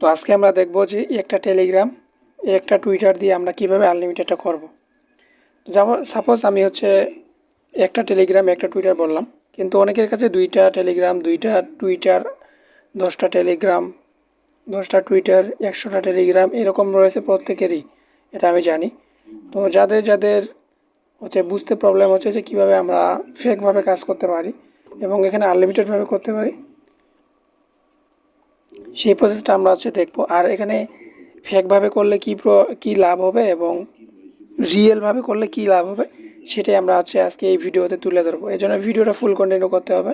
তো আজকে আমরা দেখব যে একটা টেলিগ্রাম একটা টুইটার দিয়ে আমরা কিভাবে আনলিমিটেডটা করব। যেমন সাপোজ আমি একটা টেলিগ্রাম একটা টুইটার বললাম, কিন্তু অনেকের কাছে দুইটা টেলিগ্রাম দুইটা টুইটার 10টা টেলিগ্রাম 10টা টুইটার 100টা টেলিগ্রাম এরকম রয়েছে প্রত্যেকেরই, এটা আমি জানি। তো যাদের যাদের বুঝতে প্রবলেম হচ্ছে যে কীভাবে আমরা ফেকভাবে কাজ করতে পারি এবং এখানে আনলিমিটেডভাবে করতে পারি, সেই প্রসেসটা আমরা দেখব। আর এখানে ফেকভাবে করলে কী লাভ হবে এবং রিয়েলভাবে করলে কী লাভ হবে সেটাই আমরা আজকে এই ভিডিওতে তুলে ধরবো। এই জন্য ভিডিওটা ফুল কন্টিনিউ করতে হবে,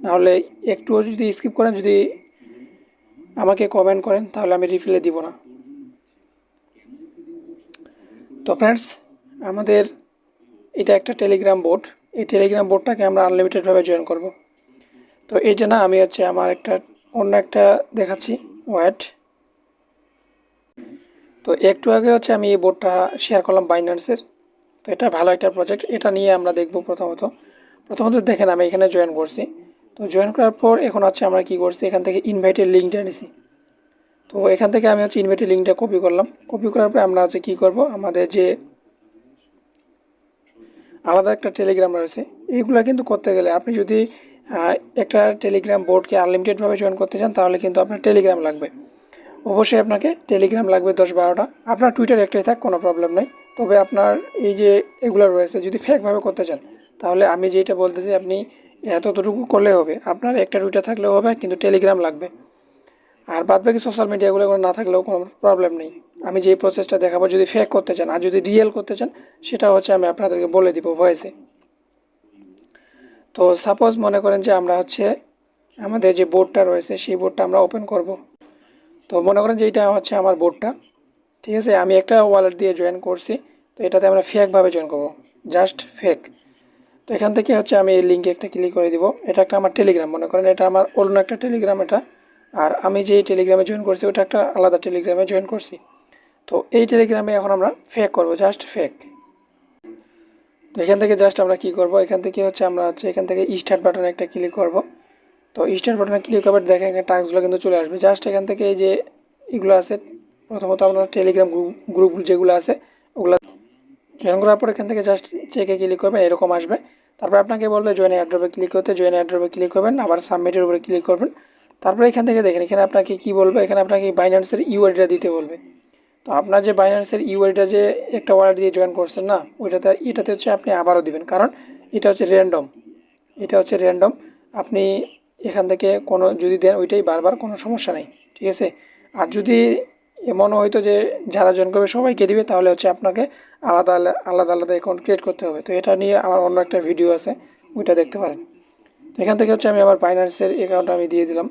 নাহলে একটুও যদি স্কিপ করেন, যদি আমাকে কমেন্ট করেন, তাহলে আমি রিপ্লাই দিব না। তো ফ্রেন্ডস, আমাদের এটা একটা টেলিগ্রাম বোর্ড। এই টেলিগ্রাম বোর্ডটাকে আমরা আনলিমিটেডভাবে জয়েন করব। তো এইটা না, আমি আমার অন্য একটা দেখাচ্ছি। ওয়েট। তো একটু আগে আমি এই বোর্ডটা শেয়ার করলাম বাইন্যান্সের। তো এটা ভালো একটা প্রজেক্ট, এটা নিয়ে আমরা দেখব। প্রথমত দেখেন আমি এখানে জয়েন করছি। তো জয়েন করার পর এখন আমরা কি করছি, এখান থেকে ইনভাইটের লিঙ্কটা নিছি। তো এখান থেকে আমি ইনভাইটের লিঙ্কটা কপি করলাম। কপি করার পর আমরা কি করব, আমাদের যে আলাদা একটা টেলিগ্রাম রয়েছে, এইগুলো কিন্তু করতে গেলে আপনি যদি একটা টেলিগ্রাম বোর্ডকে আনলিমিটেডভাবে জয়েন করতে চান, তাহলে কিন্তু আপনার টেলিগ্রাম লাগবে। অবশ্যই আপনাকে টেলিগ্রাম লাগবে 10-12টা। আপনার টুইটার একটাই থাক, কোনো প্রবলেম নেই। তবে আপনার এই যে এগুলো রয়েছে, যদি ফেকভাবে করতে চান, তাহলে আমি যেটা বলতেছি আপনি এতটুকু করলে হবে। আপনার একটা টুইটার থাকলেও হবে, কিন্তু টেলিগ্রাম লাগবে। আর বাদবাকি সোশ্যাল মিডিয়াগুলো না থাকলেও কোনো প্রবলেম নেই। আমি যে প্রসেসটা দেখাবো, যদি ফেক করতে চান আর যদি রিয়েল করতে চান, সেটা আমি আপনাদেরকে বলে দিব ভয়েসে। তো সাপোজ মনে করেন যে আমরা আমাদের যে বোর্ডটা রয়েছে, সেই বোর্ডটা আমরা ওপেন করব। তো মনে করেন যে এইটা আমার বোর্ডটা, ঠিক আছে। আমি একটা ওয়ালেট দিয়ে জয়েন করছি। তো এটাতে আমরা ফেকভাবে জয়েন করব, জাস্ট ফেক। তো এখান থেকে আমি এই লিঙ্কে একটা ক্লিক করে দিব। এটা একটা আমার টেলিগ্রাম, মনে করেন এটা আমার অন্য একটা টেলিগ্রাম এটা। আর আমি যে টেলিগ্রামে জয়েন করছি ওটা একটা আলাদা টেলিগ্রামে জয়েন করছি। তো এই টেলিগ্রামে এখন আমরা ফেক করব, জাস্ট ফেক। তো এখান থেকে জাস্ট আমরা কি করব, এখান থেকে আমরা এখান থেকে স্টার্ট বাটনে একটা ক্লিক করব। তো স্টার্ট বাটনে ক্লিক করবে, দেখেন এখানে টাস্কগুলো কিন্তু চলে আসবে। জাস্ট এখান থেকে এই যে এগুলো আছে, প্রথমত আপনার টেলিগ্রাম গ্রুপ যেগুলো আছে ওগুলো জয়েন করার পর এখান থেকে জাস্ট চেকে ক্লিক করবেন, এরকম আসবে। তারপর আপনাকে বলবে জয়েন এয়ারড্রপে ক্লিক করতে, জয়েন এয়ারড্রপে ক্লিক করবেন, আবার সাবমিটের উপরে ক্লিক করবেন। তারপরে এখান থেকে দেখেন, এখানে আপনাকে কি বলবে, এখানে আপনাকে বাইন্যান্সের ইউআইডিটা দিতে বলবে। তো আপনার যে বাইন্যান্সের ইউআইডিটা যে একটা ওয়ালেট দিয়ে জয়েন করছেন না, এটাতে আপনি আবারও দিবেন, কারণ এটা র্যান্ডম। আপনি এখান থেকে কোনো যদি দেন ওইটাই বারবার, কোনো সমস্যা নেই, ঠিক আছে। আর যদি এমনও হয়তো যে যারা জয়েন করবে সবাইকে দিবে, তাহলে আপনাকে আলাদা আলাদা আলাদা অ্যাকাউন্ট ক্রিয়েট করতে হবে। তো এটা নিয়ে আমার অন্য একটা ভিডিও আছে, ওইটা দেখতে পারেন। তো এখান থেকে আমি আমার বাইন্যান্সের অ্যাকাউন্ট আমি দিয়ে দিলাম।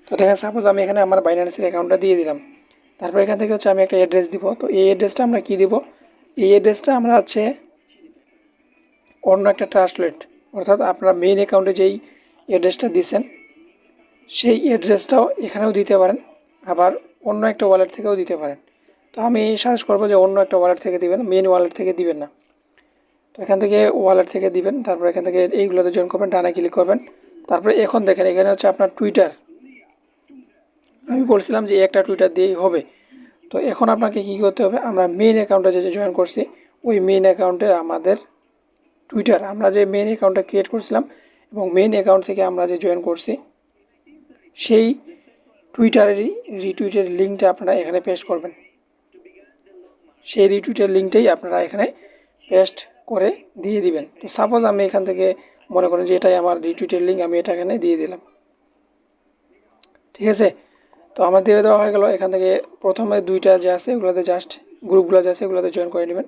তো দেখেন, সাপোজ আমি এখানে আমার বাইন্যান্সের অ্যাকাউন্টটা দিয়ে দিলাম। তারপর এখান থেকে আমি একটা অ্যাড্রেস দিব। তো এই অ্যাড্রেসটা আমরা কি দিব, এই অ্যাড্রেসটা আমরা অন্য একটা ট্রাস্টলেট, অর্থাৎ আপনার মেইন অ্যাকাউন্টে যেই অ্যাড্রেসটা দিয়েছেন সেই অ্যাড্রেসটাও এখানেও দিতে পারেন, আবার অন্য একটা ওয়ালেট থেকেও দিতে পারেন। তো আমি সাজেস্ট করবো যে অন্য একটা ওয়ালেট থেকে দিবেন, মেইন ওয়ালেট থেকে দিবেন না। তো এখান থেকে ওয়ালেট থেকে দিবেন। তারপর এখান থেকে এইগুলোতে জয়েন করবেন, ডানে ক্লিক করবেন। তারপরে এখন দেখেন, এখানে আপনার টুইটার। আমি বলছিলাম যে একটা টুইটার দিয়েই হবে। তো এখন আপনাকে কী করতে হবে, আমরা মেইন অ্যাকাউন্টে যে জয়েন করছি, ওই মেইন অ্যাকাউন্টে আমাদের টুইটার, আমরা যে মেইন অ্যাকাউন্টটা ক্রিয়েট করছিলাম এবং মেইন অ্যাকাউন্ট থেকে আমরা যে জয়েন করছি, সেই টুইটারেরই রিটুইটের লিঙ্কটা আপনারা এখানে পেস্ট করবেন। সেই রিটুইটের লিঙ্কটাই আপনারা এখানে পেস্ট করে দিয়ে দিবেন। তো সাপোজ আমি এখান থেকে মনে করেন যে এটাই আমার রিটুইটের লিঙ্ক, আমি এটা এখানে দিয়ে দিলাম, ঠিক আছে। তো আমার দিয়ে দেওয়া হয়ে গেল। এখান থেকে প্রথমে দুইটা যে আছে ওগুলোতে জাস্ট গ্রুপগুলো যে আছে ওগুলোতে জয়েন করে নেবেন,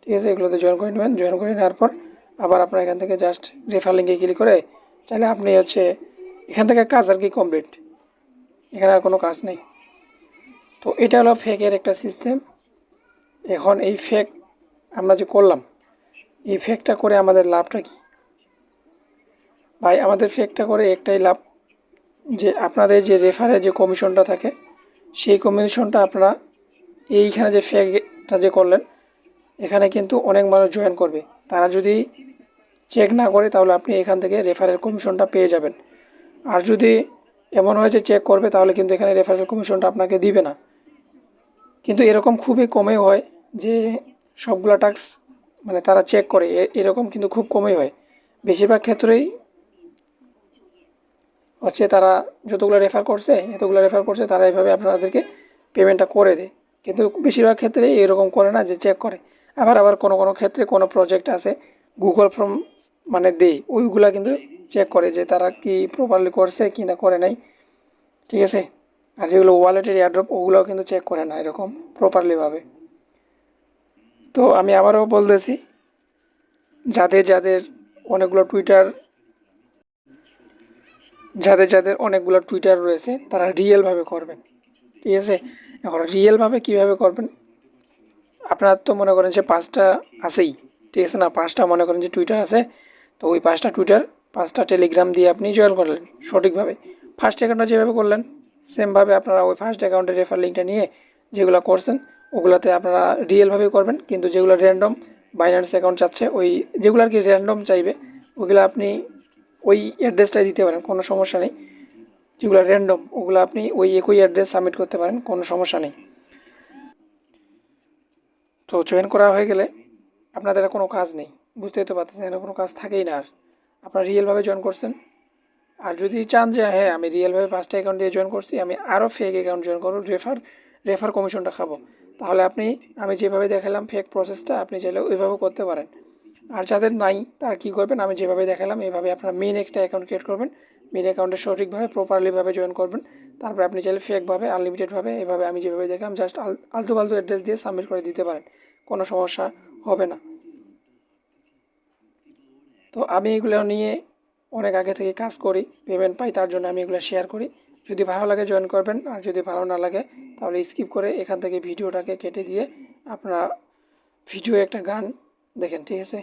ঠিক আছে। এগুলোতে জয়েন করে নেবেন। জয়েন করে নেওয়ার পর আবার আপনার এখান থেকে জাস্ট রেফার লিঙ্কে ক্লিক করে চাইলে আপনি এখান থেকে কাজ আর কি কমপ্লিট, এখানে আর কোনো কাজ নেই। তো এটা হলো ফেকের একটা সিস্টেম। এখন এই ফেক আমরা যে করলাম, এই ফেকটা করে আমাদের লাভটা কি ভাই? আমাদের ফেকটা করে একটাই লাভ, যে আপনাদের যে রেফারের যে কমিশনটা থাকে, সেই কমিশনটা আপনারা এইখানে যে ফেকটা যে করলেন এখানে কিন্তু অনেক মানুষ জয়েন করবে। তারা যদি চেক না করে তাহলে আপনি এখান থেকে রেফারেল কমিশনটা পেয়ে যাবেন। আর যদি এমন হয় যে চেক করবে তাহলে কিন্তু এখানে রেফারেল কমিশনটা আপনাকে দিবে না। কিন্তু এরকম খুবই কমই হয় যে সবগুলা টাস্ক মানে তারা চেক করে, এরকম কিন্তু খুব কমই হয়। বেশিরভাগ ক্ষেত্রেই হচ্ছে তারা যতগুলো রেফার করছে এতগুলো রেফার করছে তারা এইভাবে আপনাদেরকে পেমেন্টটা করে দেয়। কিন্তু বেশিরভাগ ক্ষেত্রেই এরকম করে না যে চেক করে। আবার কোনো কোনো ক্ষেত্রে কোনো প্রজেক্ট আছে গুগল ফর্ম মানে দেয়, ওইগুলা কিন্তু চেক করে যে তারা কি প্রপারলি করছে কি না করে নাই, ঠিক আছে। আর যেগুলো ওয়ালেটের এয়ারড্রপ ওগুলোও কিন্তু চেক করে না এরকম প্রপারলিভাবে। তো আমি আবারও বলতেছি, যাদের যাদের অনেকগুলো টুইটার যাদের অনেকগুলো টুইটার রয়েছে তারা রিয়েলভাবে করবেন, ঠিক আছে। এখন রিয়েলভাবে কীভাবে করবেন, আপনার তো মনে করেন যে 5টা আছেই, ঠিক আছে না, 5টা মনে করেন যে টুইটার আছে। তো ওই 5টা টুইটার 5টা টেলিগ্রাম দিয়ে আপনি জয়েন করলেন সঠিকভাবে। ফার্স্ট অ্যাকাউন্টটা যেভাবে করলেন সেমভাবে আপনারা ওই ফার্স্ট অ্যাকাউন্টের রেফার লিঙ্কটা নিয়ে যেগুলো করছেন ওগুলোতে আপনারা রিয়েলভাবেই করবেন। কিন্তু যেগুলো র্যান্ডম বাইন্যান্স অ্যাকাউন্ট চাচ্ছে, ওই যেগুলো আর কি র্যান্ডম চাইবে ওগুলো আপনি ওই অ্যাড্রেসটাই দিতে পারেন, কোনো সমস্যা নেই। যেগুলো র্যান্ডম ওগুলো আপনি ওই একই অ্যাড্রেস সাবমিট করতে পারেন, কোনো সমস্যা নেই। তো জয়েন করা হয়ে গেলে আপনাদের আর কোনো কাজ নেই, বুঝতেই তো পারতেছেন, এখানে কোনো কাজ থাকেই না আর। আপনারা রিয়েলভাবে জয়েন করছেন। আর যদি চান যে হ্যাঁ আমি রিয়েলভাবে 5টা অ্যাকাউন্ট দিয়ে জয়েন করছি, আমি আরও ফেক অ্যাকাউন্ট জয়েন করবো, রেফার কমিশনটা খাবো, তাহলে আপনি আমি যেভাবে দেখালাম ফেক প্রসেসটা আপনি চাইলে ওইভাবেও করতে পারেন। আর যাদের নাই তারা কী করবেন, আমি যেভাবে দেখালাম এইভাবে আপনারা মেন একটা অ্যাকাউন্ট ক্রিয়েট করবেন, মেন অ্যাকাউন্টে সঠিকভাবে প্রপারলিভাবে জয়েন করবেন। তারপরে আপনি চাইলে ফেকভাবে আনলিমিটেডভাবে এভাবে আমি যেভাবে দেখলাম জাস্ট আলতু ফালতু অ্যাড্রেস দিয়ে সাবমিট করে দিতে পারেন, কোনো সমস্যা হবে না। তো আমি এগুলো নিয়ে অনেক আগে থেকে কাজ করি, পেমেন্ট পাই, তার জন্য আমি এগুলো শেয়ার করি। যদি ভালো লাগে জয়েন করবেন, আর যদি ভালো না লাগে তাহলে স্কিপ করে এখান থেকে ভিডিওটাকে কেটে দিয়ে আপনারা ভিডিও একটা গান দেখেন, ঠিক আছে।